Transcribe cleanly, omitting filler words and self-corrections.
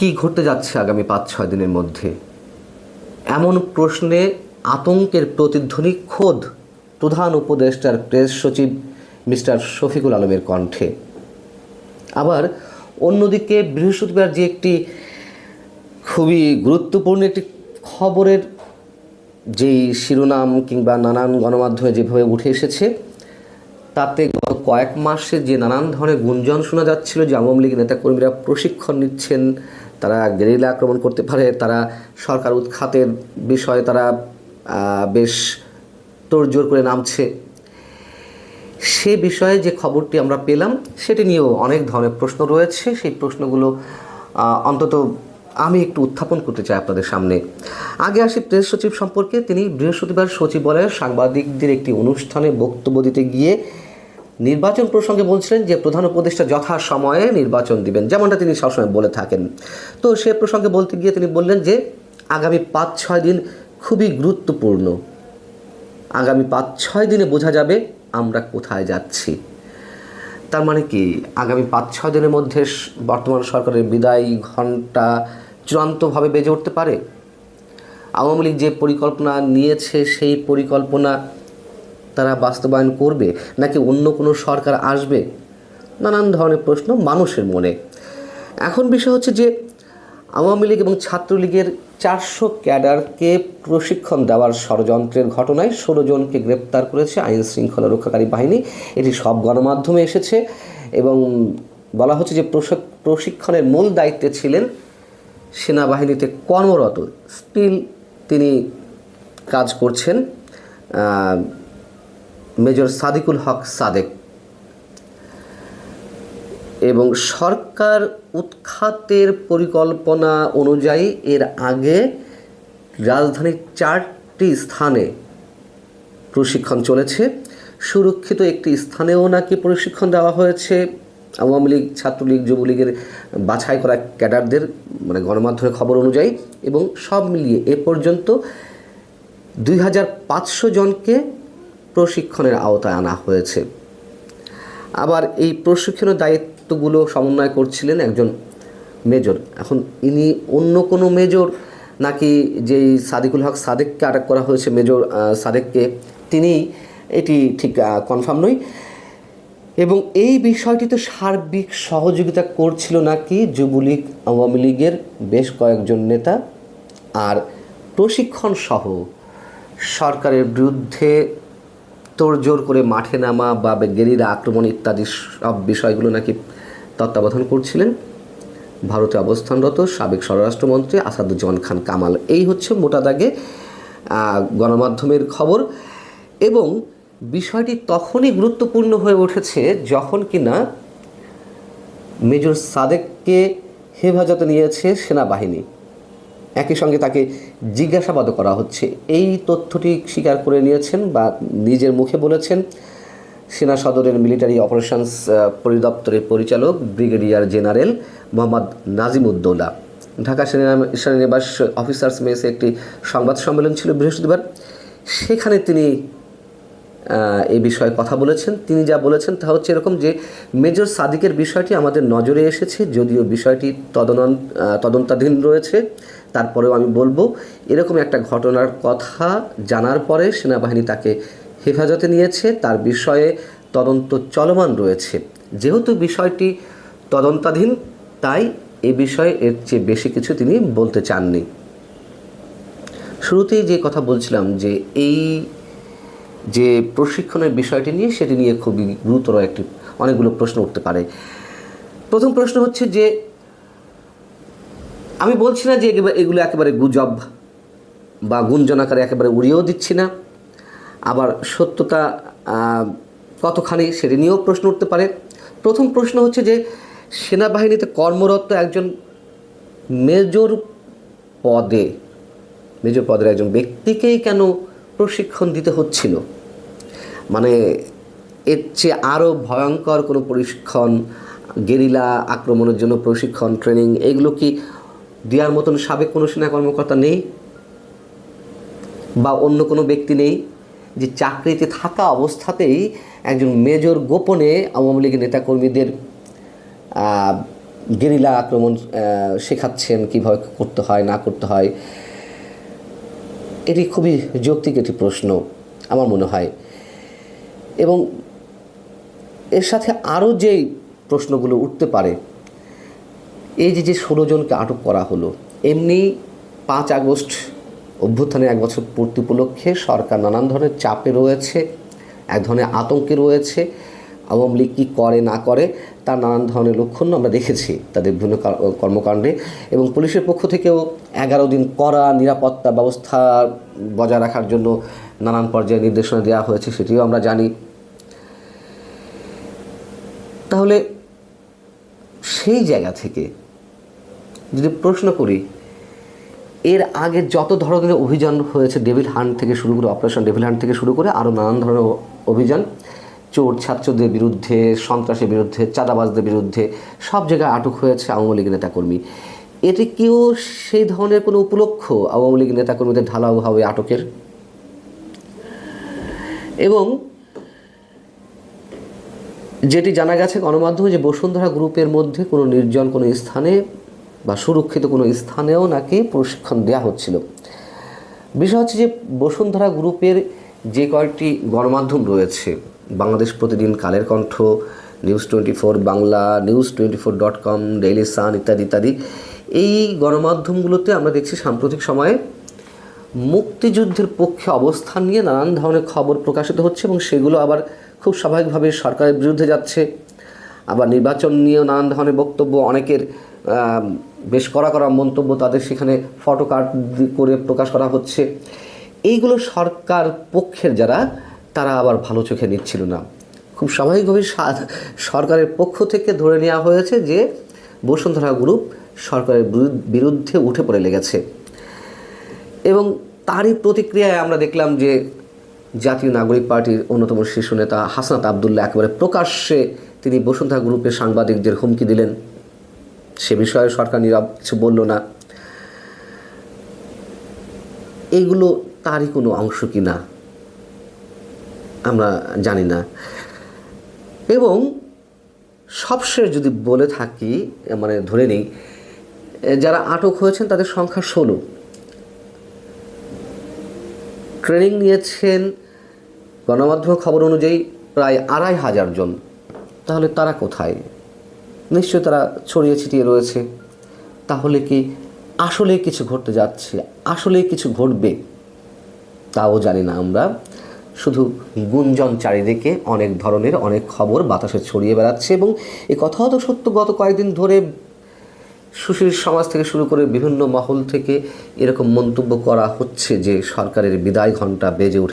কি ঘটতে যাচ্ছে আগামী ৫-৬ দিনের মধ্যে, এমন প্রশ্নে আতঙ্কের প্রতিধ্বনি খোদ প্রধান উপদেষ্টার প্রেস সচিব মিস্টার শফিকুল আলমের কণ্ঠে। আবার অন্যদিকে বৃহস্পতিবার যে একটি খুবই গুরুত্বপূর্ণ একটি খবরের যেই শিরোনাম কিংবা নানান গণমাধ্যমে যেভাবে উঠে এসেছে, তাতে গত কয়েক মাসে যে নানান ধরনের গুঞ্জন শোনা যাচ্ছিল যে আওয়ামী লীগ নেতাকর্মীরা প্রশিক্ষণ নিচ্ছেন, তারা গেরিলা আক্রমণ করতে পারে, তারা সরকার উৎখাতের বিষয়ে তারা বেশ তোড়জোড় করে নামছে, সে বিষয়ে যে খবরটি আমরা পেলাম সেটি নিয়েও অনেক ধরনের প্রশ্ন রয়েছে। সেই প্রশ্নগুলো অন্তত আমি একটু উত্থাপন করতে চাই আপনাদের সামনে। আগে আসি প্রেস সচিব সম্পর্কে। তিনি বৃহস্পতিবার সচিবালয়ে সাংবাদিকদের একটি অনুষ্ঠানে বক্তব্য দিতে গিয়ে নির্বাচন প্রসঙ্গে বলছিলেন যে প্রধান উপদেষ্টা যথাসময়ে নির্বাচন দিবেন, যেমনটা তিনি সবসময় বলে থাকেন। তো সে প্রসঙ্গে বলতে গিয়ে তিনি বললেন যে আগামী ৫-৬ দিন খুবই গুরুত্বপূর্ণ। আগামী ৫-৬ দিনে বোঝা যাবে আমরা কোথায় যাচ্ছি। তার মানে কি আগামী ৫-৬ দিনের মধ্যে বর্তমান সরকারের বিদায় ঘণ্টা চূড়ান্তভাবে বেজে উঠতে পারে? আওয়ামী লীগ যে পরিকল্পনা নিয়েছে সেই পরিকল্পনা তারা বাস্তবায়ন করবে, নাকি অন্য কোনো সরকার আসবে? নানান ধরনের প্রশ্ন মানুষের মনে। এখন বিষয় হচ্ছে যে আওয়ামী লীগ এবং ছাত্রলীগের ৪০০ ক্যাডারকে প্রশিক্ষণ দেওয়ার ষড়যন্ত্রের ঘটনায় ১৬ জনকে গ্রেপ্তার করেছে আইন শৃঙ্খলা রক্ষাকারী বাহিনী। এটি সব গণমাধ্যমে এসেছে এবং বলা হচ্ছে যে প্রশিক্ষণের মূল দায়িত্বে ছিলেন সেনাবাহিনীতে কর্মরত, স্টিল তিনি কাজ করছেন মেজর সাদিকুল হক সাদেক। এবং সরকার উৎখাতের পরিকল্পনা অনুযায়ী এর আগে রাজধানীর ৪টি স্থানে প্রশিক্ষণ চলেছে। সুরক্ষিত একটি স্থানেও নাকি প্রশিক্ষণ দেওয়া হয়েছে আওয়ামী লীগ, ছাত্রলীগ, যুবলীগের বাছাই করা ক্যাডারদের, মানে গণমাধ্যমের খবর অনুযায়ী। এবং সব মিলিয়ে এ পর্যন্ত ২৫০০ জনকে প্রশিক্ষণের আওতায় আনা হয়েছে। আবার এই প্রশিক্ষণের দায়িত্বগুলো সমন্বয় করছিলেন একজন মেজর। এখন ইনি অন্য কোনো মেজর নাকি যেই সাদিকুল হক সাদেককে আটক করা হয়েছে, মেজর সাদেককে, তিনি, এটি ঠিক কনফার্ম নয়। এবং এই বিষয়টিতে সার্বিক সহযোগিতা করছিল নাকি যুবলীগ, আওয়ামী লীগের বেশ কয়েকজন নেতা। আর প্রশিক্ষণ সহ সরকারের বিরুদ্ধে তোড়জোড় করে মাঠে নামা বা গেরিলা আক্রমণ ইত্যাদি সব বিষয়গুলো নাকি তত্ত্বাবধান করছিলেন ভারতে অবস্থানরত সাবেক স্বরাষ্ট্রমন্ত্রী আসাদুজ্জামান খান কামাল। এই হচ্ছে মোটা দাগে গণমাধ্যমের খবর। এবং বিষয়টি তখনই গুরুত্বপূর্ণ হয়ে উঠেছে যখন কিনা মেজর সাদেককে হেফাজতে নিয়েছে সেনাবাহিনী, একই সঙ্গে তাকে জিজ্ঞাসাবাদও করা হচ্ছে। এই তথ্যটি স্বীকার করে নিয়েছেন বা নিজের মুখে বলেছেন সেনা সদরের মিলিটারি অপারেশনস পরিদপ্তরের পরিচালক ব্রিগেডিয়ার জেনারেল মোহাম্মদ নাজিমুদ্দৌলা। ঢাকা সেনানিবাস অফিসার্স মেসে একটি সংবাদ সম্মেলন ছিল বৃহস্পতিবার, সেখানে তিনি এই বিষয়ে কথা বলেছেন। তিনি যা বলেছেন তা হচ্ছে এরকম যে মেজর সাদিকের বিষয়টি আমাদের নজরে এসেছে, যদিও বিষয়টি তদন্তাধীন রয়েছে, তারপরেও আমি বলবো এরকম একটা ঘটনার কথা জানার পরে সেনাবাহিনী তাকে হেফাজতে নিয়েছে, তার বিষয়ে তদন্ত চলমান রয়েছে। যেহেতু বিষয়টি তদন্তাধীন, তাই এ বিষয়ে এর চেয়ে বেশি কিছু তিনি বলতে চাননি। শুরুতেই যে কথা বলছিলাম যে এই যে প্রশিক্ষণের বিষয়টি নিয়ে, সেটি নিয়ে খুবই গুরুতর অনেকগুলো প্রশ্ন উঠতে পারে। প্রথম প্রশ্ন হচ্ছে যে আমি বলছি না যে এগুলো একেবারে গুজব বা গুঞ্জন আকারে একেবারে উড়িয়েও দিচ্ছি না, আবার সত্যতা কতখানি সেটি নিয়েও প্রশ্ন উঠতে পারে। প্রথম প্রশ্ন হচ্ছে যে সেনাবাহিনীতে কর্মরত একজন মেজর পদের একজন ব্যক্তিকেই কেন প্রশিক্ষণ দিতে হচ্ছিল? মানে এর চেয়ে আরও ভয়ঙ্কর কোনো প্রশিক্ষণ, গেরিলা আক্রমণের জন্য প্রশিক্ষণ, ট্রেনিং, এগুলো কি দেওয়ার মতন সাবেক কোনো সেনা কর্মকর্তা নেই বা অন্য কোনো ব্যক্তি নেই যে চাকরিতে থাকা অবস্থাতেই একজন মেজর গোপনে আওয়ামী লীগের নেতাকর্মীদের গেরিলা আক্রমণ শেখাচ্ছেন কীভাবে করতে হয় না করতে হয়। এটি খুবই যৌক্তিক একটি প্রশ্ন আমার মনে হয়। এবং এর সাথে আরও যেই প্রশ্নগুলো উঠতে পারে, এই যে 16 জনকে আটক করা হলো, এমনি 5 আগস্ট অভ্যুত্থানের 1 বছর পূর্তি উপলক্ষে সরকার নানান ধরনের চাপে রয়েছে, এক ধরনের আতঙ্কে রয়েছে। আওয়ামী লীগ কী করে না করে তার নানান ধরনের লক্ষণ আমরা দেখেছি তাদের বিভিন্ন কর্মকাণ্ডে। এবং পুলিশের পক্ষ থেকেও 11 দিন কড়া নিরাপত্তা ব্যবস্থা বজায় রাখার জন্য নানান পর্যায়ে নির্দেশনা দেওয়া হয়েছে, সেটিও আমরা জানি। তাহলে সেই জায়গা থেকে যদি প্রশ্ন করি, এর আগে যত ধরনের অভিযান হয়েছে, ডেভিল হান্ট থেকে শুরু করে, অপারেশন ডেভিল হান্ট থেকে শুরু করে আরও নানান ধরনের অভিযান, চোর ছাত্রদের বিরুদ্ধে, সন্ত্রাসের বিরুদ্ধে, চাঁদাবাজদের বিরুদ্ধে সব জায়গায় আটক হয়েছে আওয়ামী লীগ নেতাকর্মী। এটি কেউ সেই ধরনের কোনো উপলক্ষ আওয়ামী লীগ নেতাকর্মীদের ঢালাওভাবে আটকের? এবং যেটি জানা গেছে গণমাধ্যমে, যে বসুন্ধরা গ্রুপের মধ্যে কোনো নির্জন কোনো স্থানে বা সুরক্ষিত কোনো স্থানেও নাকি প্রশিক্ষণ দেওয়া হচ্ছিল। বিষয় হচ্ছে যে বসুন্ধরা গ্রুপের যে কয়েকটি গণমাধ্যম রয়েছে, বাংলাদেশ প্রতিদিন, Kaler Kantho, news 24 Bangla, news24.com, Daily Sun ইত্যাদি ইত্যাদি, এই গণমাধ্যমগুলোতে আমরা দেখছি সাম্প্রতিক সময়ে মুক্তিযুদ্ধের পক্ষে অবস্থান নিয়ে নানান ধরনের খবর প্রকাশিত হচ্ছে এবং সেগুলো আবার খুব স্বাভাবিকভাবে সরকারের বিরুদ্ধে যাচ্ছে। আবার নির্বাচন নিয়েও নানান ধরনের বক্তব্য, অনেকের বেশ কড়া কড়া মন্তব্য তাদের সেখানে ফটো কার্ড করে প্রকাশ করা হচ্ছে। এইগুলো সরকার পক্ষের যারা, তারা আবার ভালো চোখে নিচ্ছিল না। খুব স্বাভাবিকভাবেই সরকারের পক্ষ থেকে ধরে নেওয়া হয়েছে যে বসুন্ধরা গ্রুপ সরকারের বিরুদ্ধে উঠে পড়ে লেগেছে। এবং তারই প্রতিক্রিয়ায় আমরা দেখলাম যে জাতীয় নাগরিক পার্টির অন্যতম শীর্ষ নেতা হাসনাত আবদুল্লাহ একেবারে প্রকাশ্যে তিনি বসুন্ধরা গ্রুপের সাংবাদিকদের হুমকি দিলেন। সে বিষয়ে সরকার নীরব, কিছু বলল না। এগুলো তারই কোনো অংশ কি না আমরা জানি না। এবং সবশেষ যদি বলে থাকি, মানে ধরে নেই যারা আটক হয়েছেন তাদের সংখ্যা 16। ট্রেনিং নিয়েছেন গণমাধ্যমের খবর অনুযায়ী প্রায় 2500 জন। তাহলে তারা কোথায়? নিশ্চয়ই তারা ছড়িয়ে ছিটিয়ে রয়েছে। তাহলে কি আসলে কিছু ঘটতে যাচ্ছে, আসলে কিছু ঘটবে, তাও জানি না আমরা। শুধু গুঞ্জন চারিদিকে অনেক ধরনের অনেক খবর বাতাসে ছড়িয়ে বেড়াচ্ছে। এবং এই কথাও তো সত্য, গত কয়েকদিন ধরে সুশীল সমাজ থেকে শুরু করে বিভিন্ন মহল থেকে এরকম মন্তব্য করা হচ্ছে যে সরকারের বিদায় ঘণ্টা বেজে উঠে